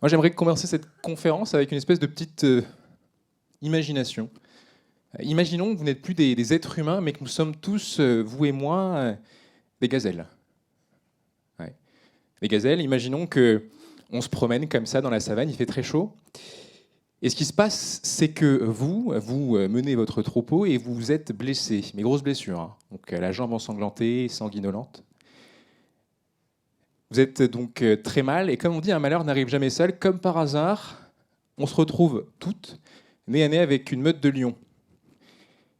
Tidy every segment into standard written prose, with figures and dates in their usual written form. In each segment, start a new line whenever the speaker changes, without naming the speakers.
Moi, j'aimerais commencer cette conférence avec une espèce de petite imagination. Imaginons que vous n'êtes plus des êtres humains, mais que nous sommes tous, vous et moi, des gazelles. Ouais. Des gazelles, imaginons que on se promène comme ça dans la savane, il fait très chaud. Et ce qui se passe, c'est que vous menez votre troupeau et vous êtes blessé, mais grosses blessures. Hein. Donc la jambe ensanglantée, sanguinolente. Vous êtes donc très mal, et comme on dit, un malheur n'arrive jamais seul. Comme par hasard, on se retrouve toutes nez à nez avec une meute de lions.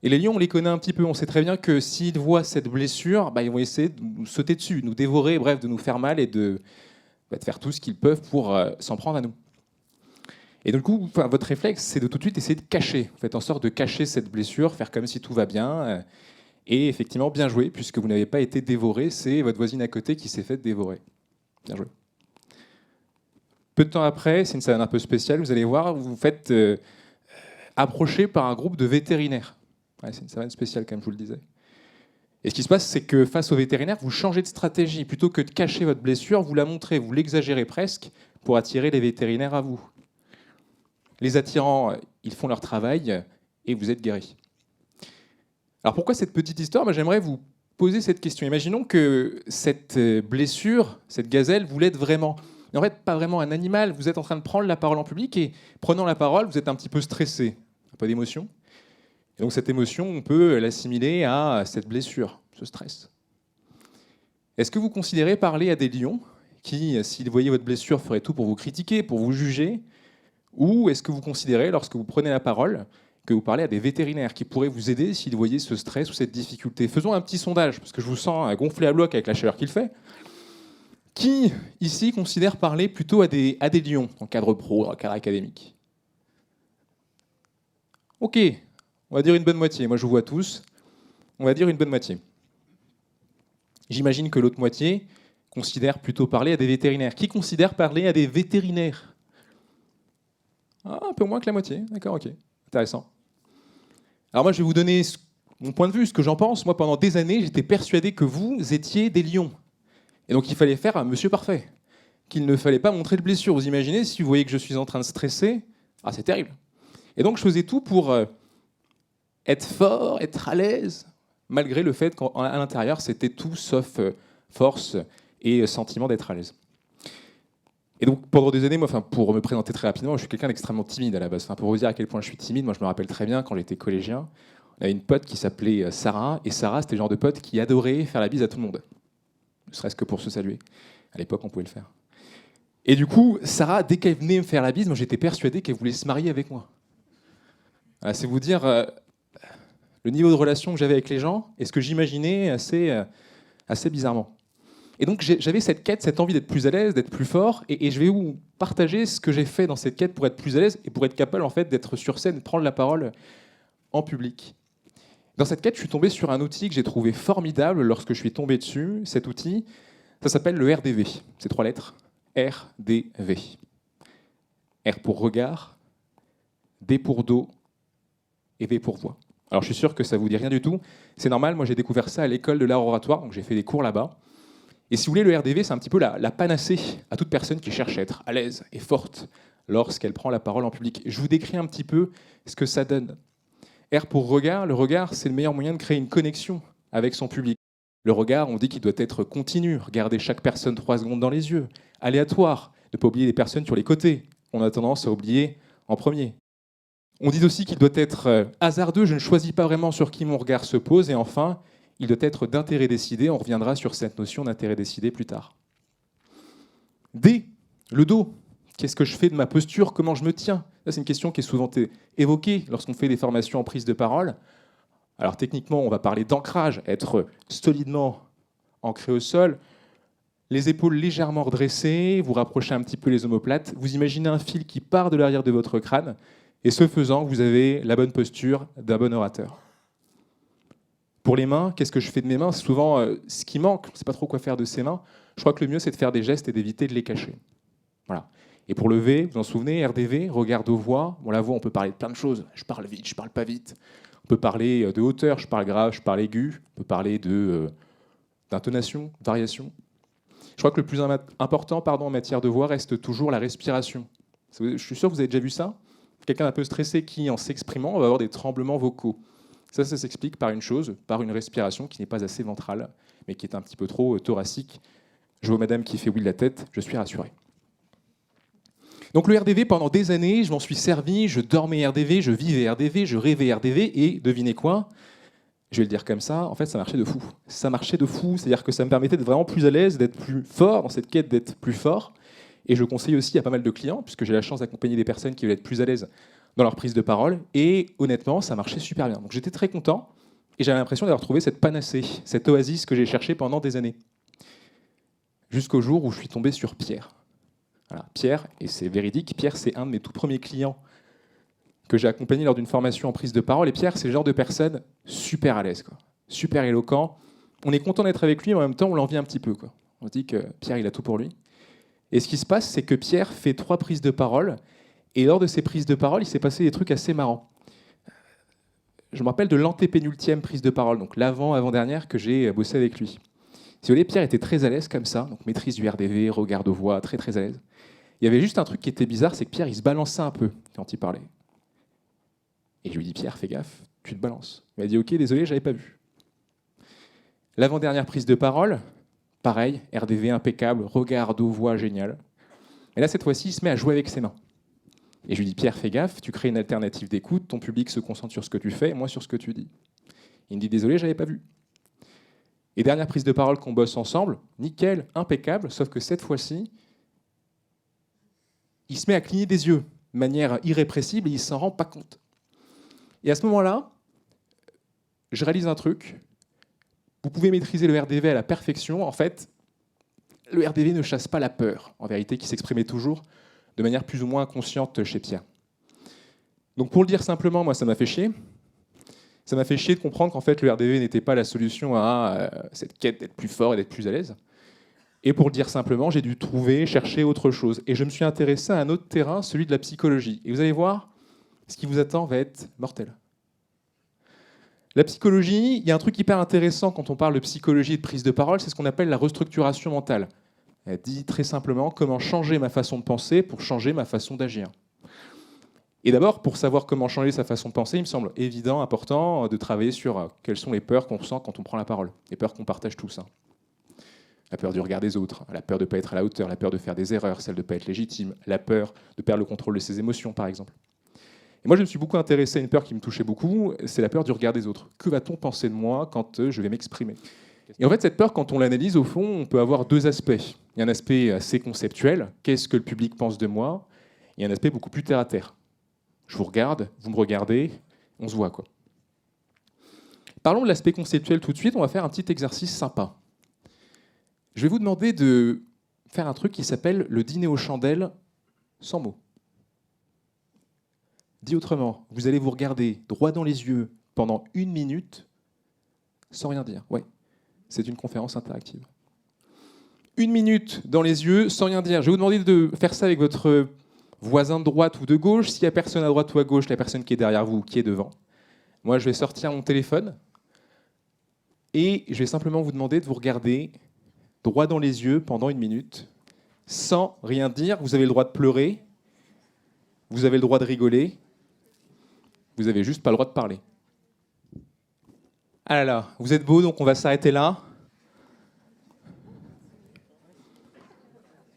Et les lions, on les connaît un petit peu. On sait très bien que s'ils voient cette blessure, ils vont essayer de nous sauter dessus, nous dévorer, bref, de nous faire mal et de faire tout ce qu'ils peuvent pour s'en prendre à nous. Et du coup, votre réflexe, c'est de tout de suite essayer de cacher. Vous faites en sorte de cacher cette blessure, faire comme si tout va bien. Et effectivement, bien joué, puisque vous n'avez pas été dévoré. C'est votre voisine à côté qui s'est fait dévorer. Bien joué. Peu de temps après, c'est une savane un peu spéciale, vous allez voir, vous vous faites approcher par un groupe de vétérinaires. Ouais, c'est une savane spéciale, comme je vous le disais. Et ce qui se passe, c'est que face aux vétérinaires, vous changez de stratégie. Plutôt que de cacher votre blessure, vous la montrez, vous l'exagérez presque pour attirer les vétérinaires à vous. Les attirants, ils font leur travail et vous êtes guéri. Alors pourquoi cette petite histoire ? Moi, j'aimerais vous poser cette question. Imaginons que cette blessure, cette gazelle, vous l'aide vraiment. Et en fait, pas vraiment un animal. Vous êtes en train de prendre la parole en public et prenant la parole, vous êtes un petit peu stressé, un peu d'émotion. Et donc cette émotion, on peut l'assimiler à cette blessure, ce stress. Est-ce que vous considérez parler à des lions qui, s'ils voyaient votre blessure, feraient tout pour vous critiquer, pour vous juger ? Ou est-ce que vous considérez, lorsque vous prenez la parole, que vous parlez à des vétérinaires qui pourraient vous aider s'ils voyaient ce stress ou cette difficulté ? Faisons un petit sondage, parce que je vous sens gonflé à bloc avec la chaleur qu'il fait. Qui, ici, considère parler plutôt à des lions, en cadre pro, en cadre académique ? Ok, on va dire une bonne moitié. Moi, je vous vois tous. On va dire une bonne moitié. J'imagine que l'autre moitié considère plutôt parler à des vétérinaires. Qui considère parler à des vétérinaires ? Un peu moins que la moitié. D'accord, ok. Intéressant. Alors moi, je vais vous donner mon point de vue, ce que j'en pense. Moi, pendant des années, j'étais persuadé que vous étiez des lions. Et donc, il fallait faire un monsieur parfait. Qu'il ne fallait pas montrer de blessure. Vous imaginez, si vous voyez que je suis en train de stresser, c'est terrible. Et donc, je faisais tout pour être fort, être à l'aise, malgré le fait qu'à l'intérieur, c'était tout sauf force et sentiment d'être à l'aise. Et donc, pendant des années, moi, pour me présenter très rapidement, je suis quelqu'un d'extrêmement timide à la base. Pour vous dire à quel point je suis timide, moi, je me rappelle très bien quand j'étais collégien, on avait une pote qui s'appelait Sarah, et Sarah, c'était le genre de pote qui adorait faire la bise à tout le monde, ne serait-ce que pour se saluer. À l'époque, on pouvait le faire. Et du coup, Sarah, dès qu'elle venait me faire la bise, moi, j'étais persuadé qu'elle voulait se marier avec moi. Voilà, c'est vous dire le niveau de relation que j'avais avec les gens et ce que j'imaginais assez bizarrement. Et donc j'avais cette quête, cette envie d'être plus à l'aise, d'être plus fort, et je vais vous partager ce que j'ai fait dans cette quête pour être plus à l'aise et pour être capable en fait d'être sur scène, de prendre la parole en public. Dans cette quête, je suis tombé sur un outil que j'ai trouvé formidable lorsque je suis tombé dessus. Cet outil, ça s'appelle le RDV. C'est 3 lettres. RDV. R pour regard, D pour dos et V pour voix. Alors je suis sûr que ça vous dit rien du tout. C'est normal, moi j'ai découvert ça à l'école de l'art oratoire, donc j'ai fait des cours là-bas. Et si vous voulez, le RDV, c'est un petit peu la panacée à toute personne qui cherche à être à l'aise et forte lorsqu'elle prend la parole en public. Je vous décris un petit peu ce que ça donne. R pour regard, le regard, c'est le meilleur moyen de créer une connexion avec son public. Le regard, on dit qu'il doit être continu, regarder chaque personne 3 secondes dans les yeux, aléatoire, ne pas oublier les personnes sur les côtés. On a tendance à oublier en premier. On dit aussi qu'il doit être hasardeux, je ne choisis pas vraiment sur qui mon regard se pose, et enfin, il doit être d'intérêt décidé. On reviendra sur cette notion d'intérêt décidé plus tard. D, le dos. Qu'est-ce que je fais de ma posture ? Comment je me tiens ? Ça, c'est une question qui est souvent évoquée lorsqu'on fait des formations en prise de parole. Alors techniquement, on va parler d'ancrage, être solidement ancré au sol, les épaules légèrement redressées, vous rapprochez un petit peu les omoplates, vous imaginez un fil qui part de l'arrière de votre crâne, et ce faisant, vous avez la bonne posture d'un bon orateur. Pour les mains, qu'est-ce que je fais de mes mains ? C'est souvent ce qui manque, on ne sait pas trop quoi faire de ses mains. Je crois que le mieux, c'est de faire des gestes et d'éviter de les cacher. Voilà. Et pour le V, vous en souvenez, RDV, regard de voix. Bon, la voix, on peut parler de plein de choses. Je parle vite, je parle pas vite. On peut parler de hauteur, je parle grave, je parle aigu. On peut parler d'intonation, variation. Je crois que le plus important en matière de voix reste toujours la respiration. Je suis sûr que vous avez déjà vu ça. Quelqu'un d'un peu stressé qui, en s'exprimant, va avoir des tremblements vocaux. Ça s'explique par une chose, par une respiration qui n'est pas assez ventrale, mais qui est un petit peu trop thoracique. Je vois madame qui fait oui de la tête, je suis rassuré. Donc le RDV, pendant des années, je m'en suis servi, je dormais RDV, je vivais RDV, je rêvais RDV, et devinez quoi ? Je vais le dire comme ça, en fait ça marchait de fou. Ça marchait de fou, c'est-à-dire que ça me permettait d'être vraiment plus à l'aise, d'être plus fort dans cette quête d'être plus fort. Et je conseille aussi à pas mal de clients, puisque j'ai la chance d'accompagner des personnes qui veulent être plus à l'aise dans leur prise de parole. Et honnêtement, ça marchait super bien. Donc j'étais très content, et j'avais l'impression d'avoir trouvé cette panacée, cette oasis que j'ai cherchée pendant des années. Jusqu'au jour où je suis tombé sur Pierre. Voilà, Pierre, et c'est véridique, Pierre c'est un de mes tout premiers clients que j'ai accompagné lors d'une formation en prise de parole. Et Pierre, c'est le genre de personne super à l'aise, quoi. Super éloquent. On est content d'être avec lui, mais en même temps, on l'envie un petit peu, quoi. On se dit que Pierre, il a tout pour lui. Et ce qui se passe, c'est que Pierre fait 3 prises de parole. Et lors de ces prises de parole, il s'est passé des trucs assez marrants. Je me rappelle de l'antépénultième prise de parole, donc l'avant-avant-dernière que j'ai bossé avec lui. Si vous voulez, Pierre était très à l'aise comme ça, donc maîtrise du RDV, regard de voix, très très à l'aise. Il y avait juste un truc qui était bizarre, c'est que Pierre, il se balançait un peu quand il parlait. Et je lui dis, Pierre, fais gaffe, tu te balances. Il m'a dit, ok, désolé, j'avais pas vu. L'avant-dernière prise de parole, pareil, RDV impeccable, regard de voix génial. Et là, cette fois-ci, il se met à jouer avec ses mains. Et je lui dis, Pierre, fais gaffe, tu crées une alternative d'écoute, ton public se concentre sur ce que tu fais, moi sur ce que tu dis. Il me dit, désolé, j'avais pas vu. Et dernière prise de parole qu'on bosse ensemble, nickel, impeccable, sauf que cette fois-ci, il se met à cligner des yeux de manière irrépressible et il s'en rend pas compte. Et à ce moment-là, je réalise un truc. Vous pouvez maîtriser le RDV à la perfection. En fait, le RDV ne chasse pas la peur, en vérité, qui s'exprimait toujours de manière plus ou moins inconsciente chez Pierre. Donc pour le dire simplement, moi, ça m'a fait chier. Ça m'a fait chier de comprendre qu'en fait, le RDV n'était pas la solution à cette quête d'être plus fort et d'être plus à l'aise. Et pour le dire simplement, j'ai dû chercher autre chose. Et je me suis intéressé à un autre terrain, celui de la psychologie. Et vous allez voir, ce qui vous attend va être mortel. La psychologie, il y a un truc hyper intéressant quand on parle de psychologie et de prise de parole, c'est ce qu'on appelle la restructuration mentale. Elle dit très simplement comment changer ma façon de penser pour changer ma façon d'agir. Et d'abord, pour savoir comment changer sa façon de penser, il me semble évident, important de travailler sur quelles sont les peurs qu'on ressent quand on prend la parole, les peurs qu'on partage tous. La peur du regard des autres, la peur de ne pas être à la hauteur, la peur de faire des erreurs, celle de ne pas être légitime, la peur de perdre le contrôle de ses émotions, par exemple. Et moi, je me suis beaucoup intéressé à une peur qui me touchait beaucoup, c'est la peur du regard des autres. Que va-t-on penser de moi quand je vais m'exprimer ? Et en fait, cette peur, quand on l'analyse, au fond, on peut avoir 2 aspects. Il y a un aspect assez conceptuel, qu'est-ce que le public pense de moi ? Il y a un aspect beaucoup plus terre-à-terre. Je vous regarde, vous me regardez, on se voit, quoi. Parlons de l'aspect conceptuel tout de suite, on va faire un petit exercice sympa. Je vais vous demander de faire un truc qui s'appelle le dîner aux chandelles sans mots. Dit autrement, vous allez vous regarder droit dans les yeux pendant 1 minute sans rien dire. Ouais, c'est une conférence interactive. 1 minute dans les yeux sans rien dire. Je vais vous demander de faire ça avec votre voisin de droite ou de gauche. S'il n'y a personne à droite ou à gauche, la personne qui est derrière vous ou qui est devant. Moi, je vais sortir mon téléphone et je vais simplement vous demander de vous regarder droit dans les yeux pendant 1 minute sans rien dire. Vous avez le droit de pleurer, vous avez le droit de rigoler, vous n'avez juste pas le droit de parler. Ah là là, vous êtes beaux, donc on va s'arrêter là.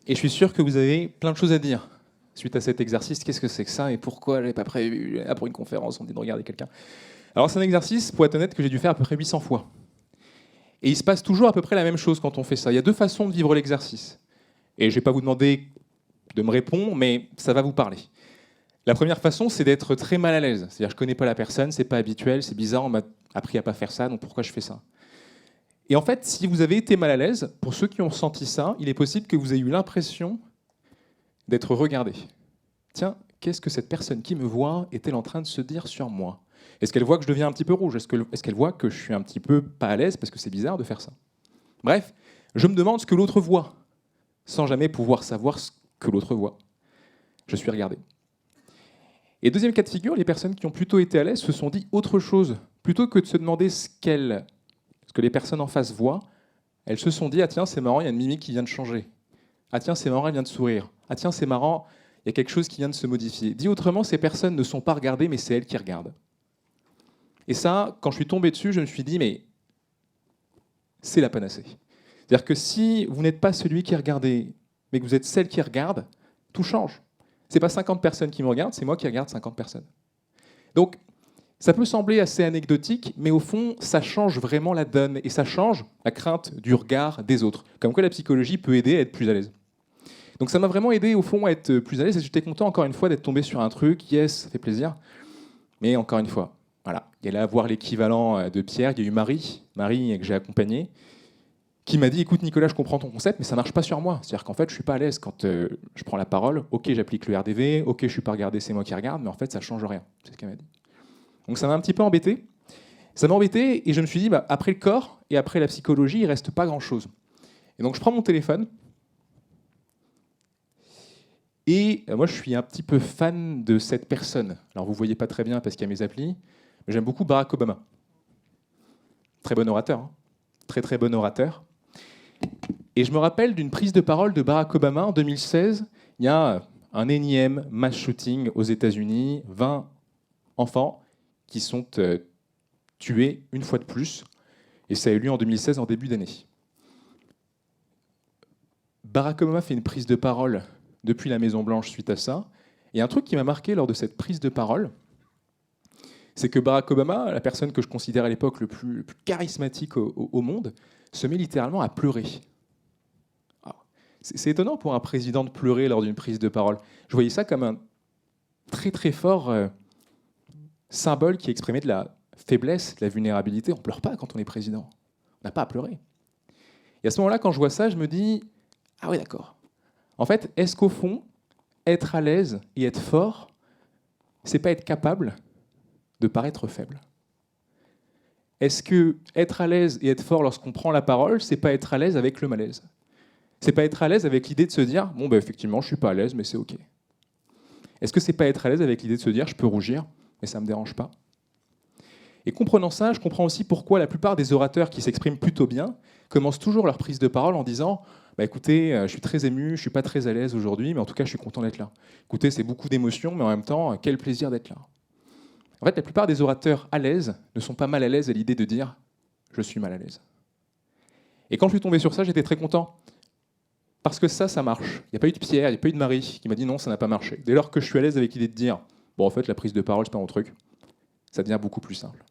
Et je suis sûr que vous avez plein de choses à dire suite à cet exercice. Qu'est-ce que c'est que ça et pourquoi je n'avais pas prévu pour une conférence, on dit de regarder quelqu'un. Alors c'est un exercice, pour être honnête, que j'ai dû faire à peu près 800 fois. Et il se passe toujours à peu près la même chose quand on fait ça. Il y a 2 façons de vivre l'exercice. Et je ne vais pas vous demander de me répondre, mais ça va vous parler. La première façon, c'est d'être très mal à l'aise. C'est-à-dire, je ne connais pas la personne, c'est pas habituel, c'est bizarre, on m'a appris à ne pas faire ça, donc pourquoi je fais ça ? Et en fait, si vous avez été mal à l'aise, pour ceux qui ont senti ça, il est possible que vous ayez eu l'impression d'être regardé. Tiens, qu'est-ce que cette personne qui me voit est-elle en train de se dire sur moi ? Est-ce qu'elle voit que je deviens un petit peu rouge ? Est-ce qu'elle voit que je suis un petit peu pas à l'aise parce que c'est bizarre de faire ça ? Bref, je me demande ce que l'autre voit, sans jamais pouvoir savoir ce que l'autre voit. Je suis regardé. Et deuxième cas de figure, les personnes qui ont plutôt été à l'aise se sont dit autre chose. Plutôt que de se demander ce que les personnes en face voient, elles se sont dit, ah tiens, c'est marrant, il y a une mimique qui vient de changer. Ah tiens, c'est marrant, elle vient de sourire. Ah tiens, c'est marrant, il y a quelque chose qui vient de se modifier. Dit autrement, ces personnes ne sont pas regardées, mais c'est elles qui regardent. Et ça, quand je suis tombé dessus, je me suis dit, mais c'est la panacée. C'est-à-dire que si vous n'êtes pas celui qui est regardé, mais que vous êtes celle qui regarde, tout change. Ce n'est pas 50 personnes qui me regardent, c'est moi qui regarde 50 personnes. Donc, ça peut sembler assez anecdotique, mais au fond, ça change vraiment la donne, et ça change la crainte du regard des autres. Comme quoi la psychologie peut aider à être plus à l'aise. Donc ça m'a vraiment aidé, au fond, à être plus à l'aise, et j'étais content, encore une fois, d'être tombé sur un truc. Yes, ça fait plaisir. Mais encore une fois, voilà, il y allait avoir l'équivalent de Pierre, il y a eu Marie que j'ai accompagnée, qui m'a dit, écoute Nicolas, je comprends ton concept, mais ça marche pas sur moi. C'est-à-dire qu'en fait, je suis pas à l'aise quand je prends la parole. Ok, j'applique le RDV, ok, je suis pas regardé, c'est moi qui regarde, mais en fait, ça change rien. C'est ce qu'elle m'a dit. Donc ça m'a un petit peu embêté. Ça m'a embêté et je me suis dit, bah, après le corps et après la psychologie, il reste pas grand-chose. Et donc je prends mon téléphone. Et moi, je suis un petit peu fan de cette personne. Alors vous voyez pas très bien parce qu'il y a mes applis, mais j'aime beaucoup Barack Obama. Très bon orateur, hein. Très très bon orateur. Et je me rappelle d'une prise de parole de Barack Obama en 2016. Il y a un énième mass shooting aux États-Unis, 20 enfants qui sont tués une fois de plus. Et ça a eu lieu en 2016, en début d'année. Barack Obama fait une prise de parole depuis la Maison-Blanche suite à ça. Et un truc qui m'a marqué lors de cette prise de parole, c'est que Barack Obama, la personne que je considère à l'époque le plus charismatique au monde, se met littéralement à pleurer. C'est étonnant pour un président de pleurer lors d'une prise de parole. Je voyais ça comme un très très fort symbole qui exprimait de la faiblesse, de la vulnérabilité. On ne pleure pas quand on est président. On n'a pas à pleurer. Et à ce moment-là, quand je vois ça, je me dis, ah oui, d'accord. En fait, est-ce qu'au fond, être à l'aise et être fort, c'est pas être capable de paraître faible? Est-ce que être à l'aise et être fort lorsqu'on prend la parole, c'est pas être à l'aise avec le malaise? C'est pas être à l'aise avec l'idée de se dire, bon, ben, effectivement, je suis pas à l'aise, mais c'est OK. Est-ce que c'est pas être à l'aise avec l'idée de se dire, je peux rougir, mais ça me dérange pas? Et comprenant ça, je comprends aussi pourquoi la plupart des orateurs qui s'expriment plutôt bien commencent toujours leur prise de parole en disant, bah, écoutez, je suis très ému, je suis pas très à l'aise aujourd'hui, mais en tout cas, je suis content d'être là. Écoutez, c'est beaucoup d'émotions, mais en même temps, quel plaisir d'être là. En fait, la plupart des orateurs à l'aise ne sont pas mal à l'aise à l'idée de dire, je suis mal à l'aise. Et quand je suis tombé sur ça, j'étais très content. Parce que ça marche. Il n'y a pas eu de Pierre, il n'y a pas eu de Marie qui m'a dit non, ça n'a pas marché. Dès lors que je suis à l'aise avec l'idée de dire, bon, en fait, la prise de parole, c'est pas mon truc, ça devient beaucoup plus simple.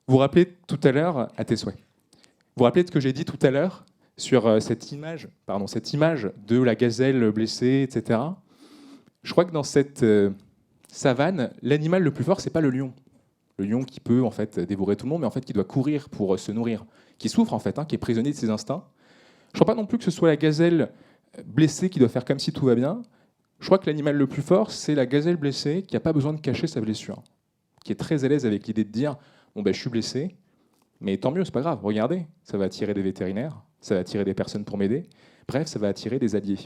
Vous vous rappelez tout à l'heure, à tes souhaits, vous vous rappelez de ce que j'ai dit tout à l'heure sur cette image de la gazelle blessée, etc. Je crois que dans cette savane, l'animal le plus fort, c'est pas le lion. Le lion qui peut en fait dévorer tout le monde, mais en fait qui doit courir pour se nourrir, qui souffre en fait, qui est prisonnier de ses instincts. Je ne crois pas non plus que ce soit la gazelle blessée qui doit faire comme si tout va bien. Je crois que l'animal le plus fort, c'est la gazelle blessée qui n'a pas besoin de cacher sa blessure, qui est très à l'aise avec l'idée de dire bon, ben, je suis blessé, mais tant mieux, c'est pas grave, regardez, ça va attirer des vétérinaires, ça va attirer des personnes pour m'aider, bref, ça va attirer des alliés.